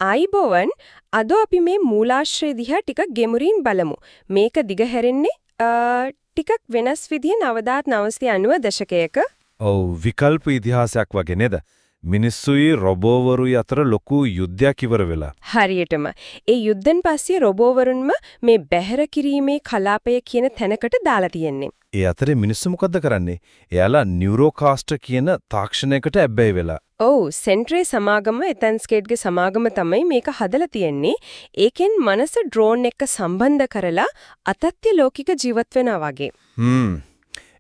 ආයිබෝවන් අද අපි මේ මූලාශ්‍රය දිහා ටිකක් ගෙමුරින් බලමු. මේක දිගහැරෙන්නේ ටිකක් වෙනස් විදිහේ 1990 දශකයක. ඔව් විකල්ප ඉතිහාසයක් වගේ නේද? මිනිස්සුයි රොබෝවරුයි අතර ලොකු යුද්ධයක් ඉවර වෙලා. හරියටම. ඒ යුද්ධෙන් පස්සේ රොබෝවරුන්ම මේ බැහැර කිරීමේ කලාපය කියන තැනකට දාලා තියෙන්නේ. ඒ අතරේ මිනිස්සු මොකද්ද කරන්නේ? එයාලා නියුරෝකාස්ටර් කියන තාක්ෂණයකට ඇබ්බැහි වෙලා. ඔව් සෙන්ට්‍රේ සමාගම එතන්ස්කේට්ගේ සමාගම තමයි මේක හදලා තියෙන්නේ. ඒකෙන් මනස ඩ්‍රෝන් එක්ක සම්බන්ධ කරලා අතත්‍ය ලෞකික ජීවත් වෙනවා වගේ.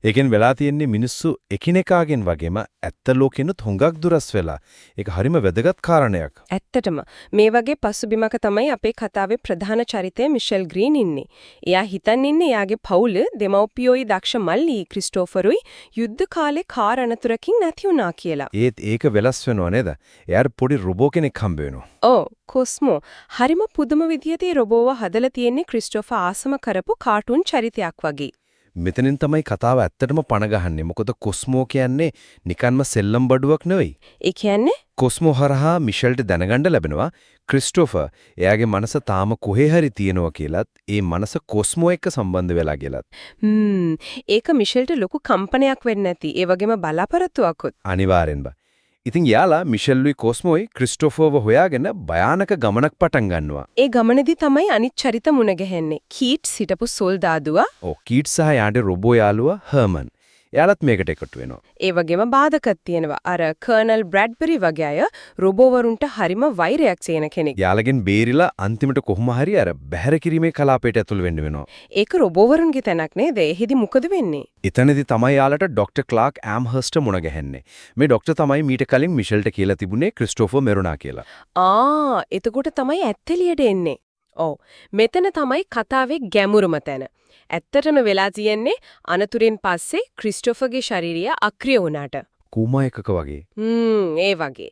ඒකෙන් වෙලා තියෙන්නේ මිනිස්සු එකිනෙකාගෙන් වගේම ඇත්ත ලෝකෙනුත් හුඟක් දුරස් වෙලා. ඒක හරිම වැදගත් කාරණයක්. ඇත්තටම මේ වගේ පසුබිමක තමයි අපේ කතාවේ ප්‍රධාන චරිතය මිෂෙල් ග්‍රීන් ඉන්නේ. එයා හිතන් ඉන්නේ එයාගේ පවුල දෙමව්පියෝයි දක්ෂ මල්ලි ක්‍රිස්ටෝෆරුයි යුද්ධ කාලේ කාර් අනතුරකින් නැති වුණා කියලා. ඒක වෙලස් වෙනව නේද? එයාට පොඩි රොබෝ කෙනෙක් හම්බ වෙනවා. ඔව් කොස්මෝ හරිම පුදුම විදියට ඒ රොබෝව හදලා තියෙන්නේ ක්‍රිස්ටෝෆර් ආසම කරපු කාටුන් චරිතයක් වගේ. මෙතනින් තමයි කතාව ඇත්තටම පණ ගහන්නේ. මොකද කොස්මෝ කියන්නේ නිකන්ම සෙල්ලම් බඩුවක් නෙවෙයි. ඒ කියන්නේ කොස්මෝ හරහා මිෂෙල්ට දැනගන්න ලැබෙනවා ක්‍රිස්ටෝෆර් එයාගේ මනස තාම කොහේ හරි තියෙනවා කියලත් ඒ මනස කොස්මෝ එක්ක සම්බන්ධ වෙලා කියලත්. ඒක මිෂෙල්ට ලොකු කම්පනයක් වෙන්නේ නැති. ඒ වගේම බලාපොරොත්තුවක්වත්. අනිවාර්යෙන්ම. ඉතින් යාලා මිෂෙල්ලුයි කොස්මෝයි ක්‍රිස්ටෝෆර්ව හොයාගෙන භයානක ගමනක් පටන් ගන්නවා. ඒ ගමනේදී තමයි අනිත් චරිත මුණ ගැහෙන්නේ. කීට් සිටපු සොල්දාදුවා. කීට් සහ යාගේ රොබෝ යාළුවා හර්මන්. එයාලත් මේකට එකතු වෙනවා. ඒ වගේම බාධකත් තියෙනවා. අර කර්නල් බ්‍රැඩ්බරි වගේ අය රොබෝවරුන්ට හරිම වෛරයක් සේන කෙනෙක්. යාලගෙන් බේරිලා අන්තිමට කොහොම හරි අර බැහැර කිරීමේ කලාපයට ඇතුල් වෙන්න වෙනවා. ඒක රොබෝවරුන්ගේ තැනක් නේද? එහෙදි මොකද වෙන්නේ? එතනදී තමයි යාලට ඩොක්ටර් ක්ලාක් ඇම්හර්ස්ට් මුණ ගැහෙන්නේ. මේ ඩොක්ටර් තමයි මීට කලින් මිෂෙල්ට කියලා තිබුණේ ක්‍රිස්ටෝෆර් මෙරුණා කියලා. එතකොට තමයි ඇත්තලියට එන්නේ. ඔව්. මෙතන තමයි කතාවේ ගැඹුරම තැන. ඇත්තටම වෙලා තියෙන්නේ අනතුරින් පස්සේ ක්‍රිස්ටෝෆර්ගේ ශරීරය අක්‍රිය වුණාට. කුමා එකක වගේ. ඒ වගේ.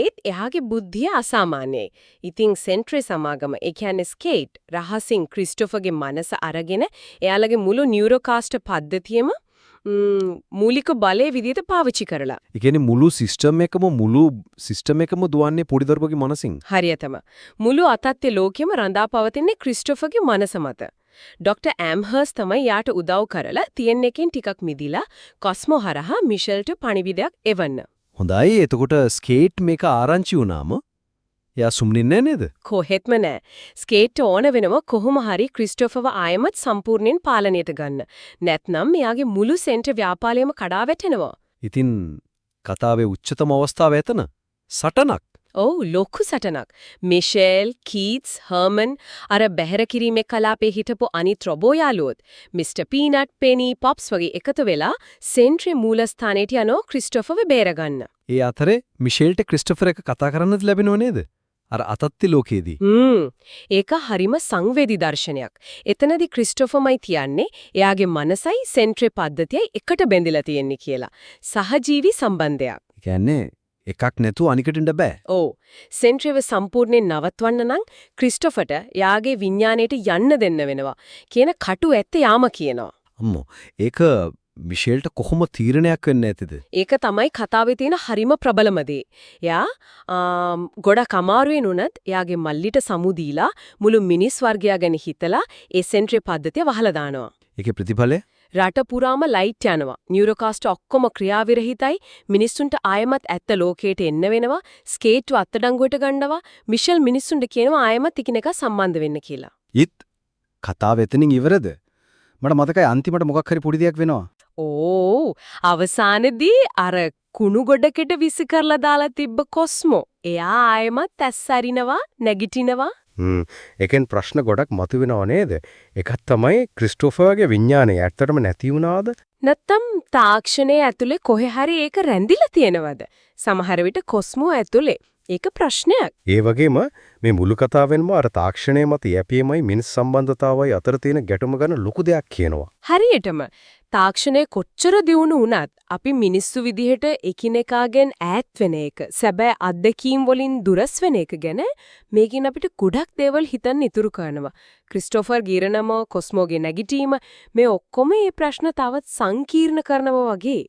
ඒත් එයාගේ බුද්ධිය අසාමාන්‍යයි. ඉතින් සෙන්ට්‍රේ සමාගම ඒ කියන්නේ ස්කේට් රහසින් ක්‍රිස්ටෝෆර්ගේ මනස අරගෙන එයාලගේ මුළු නියුරෝකාස්ටර් පද්ධතියම මූලික බලයේ විදිහට පාවිච්චි කරලා. ඒ කියන්නේ මුළු සිස්ටම් එකම දුවන්නේ පොඩි දරුවෙකුගේ මනසින්. හරියටම. මුළු අතත්ය ලෝකෙම රඳා පවතින්නේ ක්‍රිස්ටෝෆර්ගේ මනස මත. ඩොක්ටර් ඇම්හර්ස් තමයි යාට උදව් කරලා තියෙන එකෙන් ටිකක් මිදිලා කොස්මෝ හරහා මිෂෙල්ට පණිවිඩයක් එවන්න. හොඳයි. එතකොට ස්කේට් මේක ආරංචි වුණාම එයා සුම්නින්නේ නේද? කොහෙත්ම නෑ. ස්කේට් ඕන වෙනව කොහොම හරි ක්‍රිස්ටෝෆර්ව ආයමත් සම්පූර්ණයෙන් පාලනයට ගන්න. නැත්නම් එයාගේ මුළු සෙන්ටර් ව්‍යාපාරයම කඩා වැටෙනවා. ඉතින් කතාවේ උච්චතම අවස්ථාව එතන. සටනක්. ඔව් ලොකු සටනක්. මිෂෙල්, කීට්ස්, හර්මන් අර බැහැර කිරීමේ කලාපේ හිටපු අනිත් රොබෝ යාළුවොත් මිස්ටර් පීනට්, පෙනි, පොප්ස් වගේ එකතු වෙලා සෙන්ට්‍රේ මූලස්ථානයට යනවා ක්‍රිස්ටෝෆර්ව බේරගන්න. ඒ අතරේ මිෂෙල්ට ක්‍රිස්ටෝෆර් එක කතා කරන්නත් ලැබෙනව නේද? අර අතත්ති ලෝකයේදී. ඒක හරිම සංවේදී දර්ශනයක්. එතනදී ක්‍රිස්ටෝෆර්මයි කියන්නේ එයාගේ මනසයි සෙන්ට්‍රේ පද්ධතියයි එකට බැඳිලා තියෙන්නේ කියලා. සහජීවී සම්බන්ධයක්. ඒ කියන්නේ එකක් නැතුව අනිකට ඉන්න බෑ. ඔව්. සෙන්ට්‍රේව සම්පූර්ණයෙන් නවත්වන්න නම් ක්‍රිස්ටෝෆර්ට යාගේ විඥාණයට යන්න දෙන්න වෙනවා. කියන කටු ඇත්ත යාම කියනවා. අම්මෝ. ඒක මිෂෙල්ට කොහොම තීරණයක් වෙන්න ඇතිද? ඒක තමයි කතාවේ තියෙන හරිම ප්‍රබලම දේ. එයා ගොඩක් අමාරුවෙන් උනත් එයාගේ මල්ලිට සමු දීලා මුළු මිනිස් වර්ගයා ගැන හිතලා ඒ සෙන්ට්‍රේ පද්ධතිය වහලා දානවා. ඒකේ ප්‍රතිඵලය රට පුරාම ලයිට් යනවා. නියුරෝකාස්ටර් ඔක්කොම ක්‍රියාවිරහිතයි. මිනිස්සුන්ට ආයමත් ඇත්ත ලෝකයට එන්න වෙනවා. ස්කේට්ව අත්අඩංගුවට ගන්නවා. මිෂෙල් මිනිස්සුන්ට කියනවා ආයමත් එකිනෙක සම්බන්ධ වෙන්න කියලා. කතාව එතනින් ඉවරද? මට මතකයි අන්තිමට මොකක් හරි පොඩි දෙයක් වෙනවා. අවසානයේදී අර කුණු ගොඩකට විසි කරලා දාලා තිබ්බ කොස්මෝ. එයා ආයමත් ඇස්සරිනවා, නැගිටිනවා. ඒකෙන් ප්‍රශ්න ගොඩක් මතුවෙනව නේද? එකක් තමයි ක්‍රිස්ටෝෆර්ගේ විඥානය ඇත්තටම නැති වුණාද? නැත්තම් තාක්ෂණයේ ඇතුලේ කොහේ හරි ඒක රැඳිලා තියෙනවද? සමහර විට කොස්මෝ ඇතුලේ. ඒක ප්‍රශ්නයක්. ඒ වගේම මේ මුළු කතාවෙන්ම අර තාක්ෂණය මත යැපීමයි මිනිස් සම්බන්ධතාවයි අතර තියෙන ගැටුම ගැන ලොකු දෙයක් කියනවා. හරියටම තාක්ෂණය කොච්චර දියුණු වුණත් අපි මිනිස්සු විදිහට එකිනෙකාගෙන් ඈත් වෙන එක, සැබෑ අත්දැකීම් වලින් දුරස් වෙන එක ගැන මේකෙන් අපිට ගොඩක් දේවල් හිතන්න ඉතුරු කරනවා. ක්‍රිස්ටෝෆර් ගිරනම, කොස්මෝගේ නැගිටීම මේ ඔක්කොම මේ ප්‍රශ්න තවත් සංකීර්ණ කරනවා වගේ.